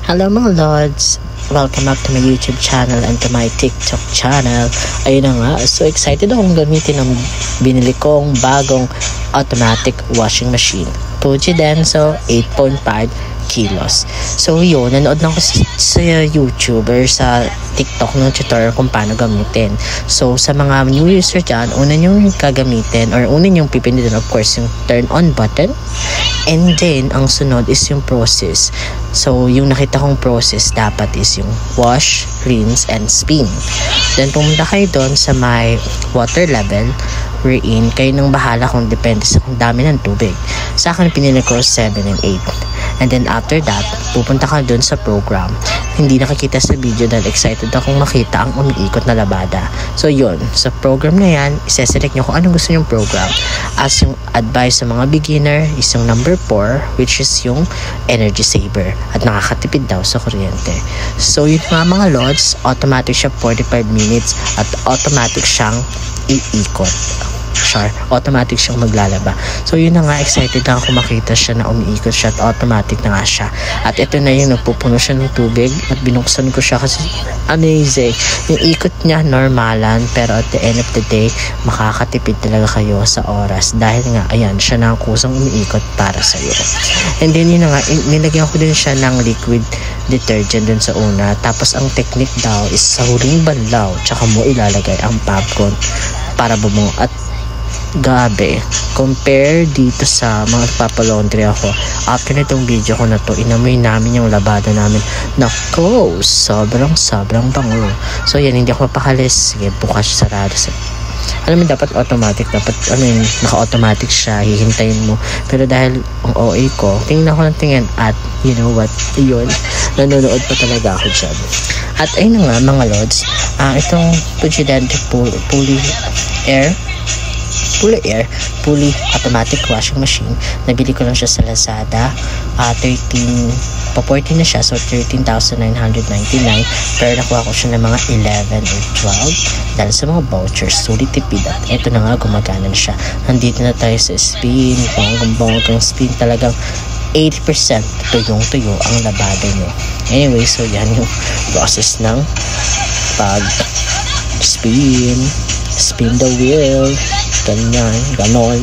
Hello mga Lods! Welcome back to my YouTube channel and to my TikTok channel. Ayun na nga, so excited akong gamitin ang binili kong bagong automatic washing machine. Fuji Denso 8.5 kilos. So yun, nanood lang ko sa YouTube or sa TikTok ng tutorial kung paano gamitin. So sa mga new user dyan, una nyong gagamitin or una nyong pipindutin of course yung turn on button, and then ang sunod is yung process. So yung nakita kong process dapat is yung wash, rinse, and spin. Then pumunta kayo doon sa my water level wherein kayo nang bahala kung depende sa kung dami ng tubig. Sa akin pinili ko 7 and 8. And then after that, pupunta ka dun sa program. Hindi nakikita sa video dahil excited akong makita ang umiikot na labada. So yun, sa program na yan, isa-select nyo kung anong gusto nyong program. As yung advice sa mga beginner is yung number 4, which is yung energy saver. At nakakatipid daw sa kuryente. So yun mga lods, automatic siya 45 minutes at automatic siyang iikot. Automatic siyang maglalaba. So yun na nga, excited na ako makita siya na umiikot siya at automatic na nga siya. At ito na yung nagpupuno siya ng tubig at binuksan ko siya kasi amazing. Yung ikot niya normalan pero at the end of the day makakatipid talaga kayo sa oras dahil nga ayan siya na ang kusang umiikot para sa iyo. And then yun na nga, nilagyan ko din siya ng liquid detergent dun sa una. Tapos ang technique daw is sa huling banlaw tsaka mo ilalagay ang popcorn para bumungo. At gabi, compare dito sa mga papalaundry ako, after nitong video ko na to, inamoy namin yung labada namin. Nako, sobrang bango. So yan, hindi ako mapakalis. Sige, bukas sarado. Alam mo, dapat automatic, naka-automatic siya, hihintayin mo. Pero dahil ang OA ko, tingnan ko ng tingin at you know what, yun, nanonood pa talaga ako dyan. At ayun na nga mga lods, itong Fuji Denso fully automatic washing machine, nabili ko lang siya sa Lazada. 14 na siya, so 13,999, pero nakuha ko siya ng mga 11 or 12 dahil sa mga vouchers. Sulit tipid at eto na nga, gumagana na siya. Nandito na tayo sa spin, bonggang spin, talagang 80% tuyong-tuyo ang labada nyo. Anyway, so yan yung process ng pag spin the wheel, ganon.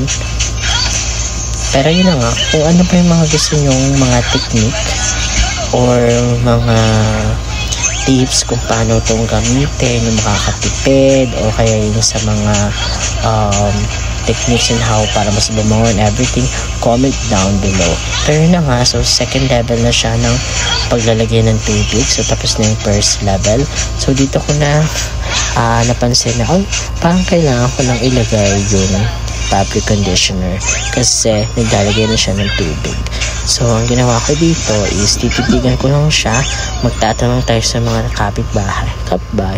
Pero yun na nga, kung ano pa yung mga gusto nyong mga technique or mga tips kung paano itong gamitin, yung makakatipid o kaya yung sa mga techniques and how para mas bumango and everything, comment down below. Pero yun na nga, so second level na siya ng paglalagay ng tubig. So tapos na yung first level. So dito ko na napansin na parang kailangan ko lang ilagay yung fabric conditioner kasi naglalagay na siya ng tubig. So ang ginawa ko dito is tititigan ko lang siya, magtatanong tayo sa mga kapitbahay,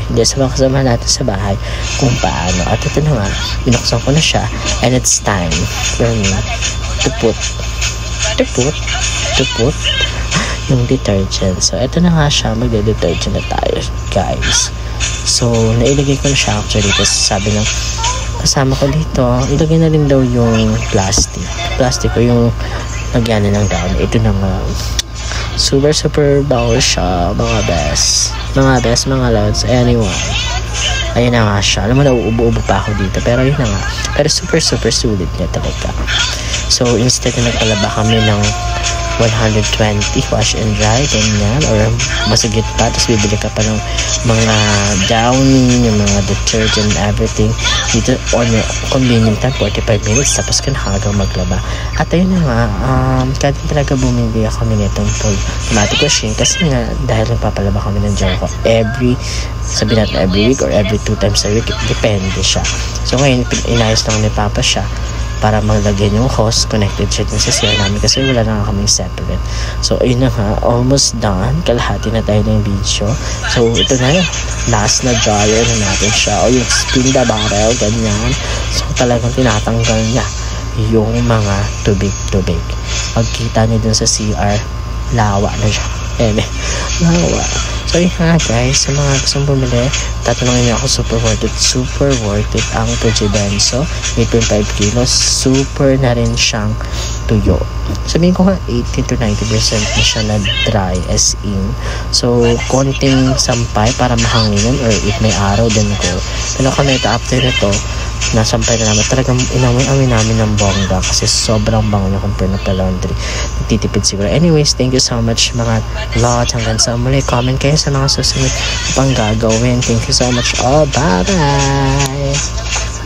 hindi sa mga kasama natin sa bahay kung paano. At ito na nga, binuksan ko na siya and it's time for me to put yung detergent. So ito na nga siya, magde-detergent na tayo guys. So nailagay ko na siya actually kasi sabi ng kasama ko dito, ilagay na rin daw yung plastic o yung nagyanan ng down. Ito na nga, super bango siya mga best mga lods. Anyway, ayun na nga siya. Alam mo, nauubo-ubo pa ako dito pero yun na nga, pero super sulit niya talaga. So instead na nagpalaba kami ng 120 wash and dry, ganyan, or masagit pa, tapos bibili ka pa ng mga downy, yung mga detergent, everything dito on your convenient time, 45 minutes tapos ka nakagaw maglaba. At ayun na nga, kaya talaga bumili kami nitong full automatic machine kasi nga dahil nagpapalaba kami ng jowa ko sabi natin every week or every 2 times a week, depende siya. So ngayon inayos lang ni Papa siya para maglagyan yung hose, connected siya din sa CR namin kasi wala na kaming separate. So ayun na nga, almost done, kalahati na tayo ng video. So ito na yun, last na dryer na natin siya, o yung spin the barrel, ganyan. So talagang tinatanggal niya yung mga tubig. Pagkita niyo dun sa CR, lawa na siya, lawa. So yun nga guys, sa mga gustong bumili, tatanungin niyo ako, super worth it ang Fuji Benzo, 8.5 kilos, super na rin siyang tuyo. Sabihin ko nga 80 to 90% na siya na dry as in. So konting sampay para mahanginan or if may araw din ko. Pero kung ito after nito, nasampay na namin. Talagang inamoy-amoy namin ng bongga kasi sobrang bango niya compare na laundry. Nagtitipid siguro. Anyways, thank you so much mga lot. Hanggang sa muli, comment kayo sa mga susunod pang gagawin. Thank you so much. Oh, bye-bye!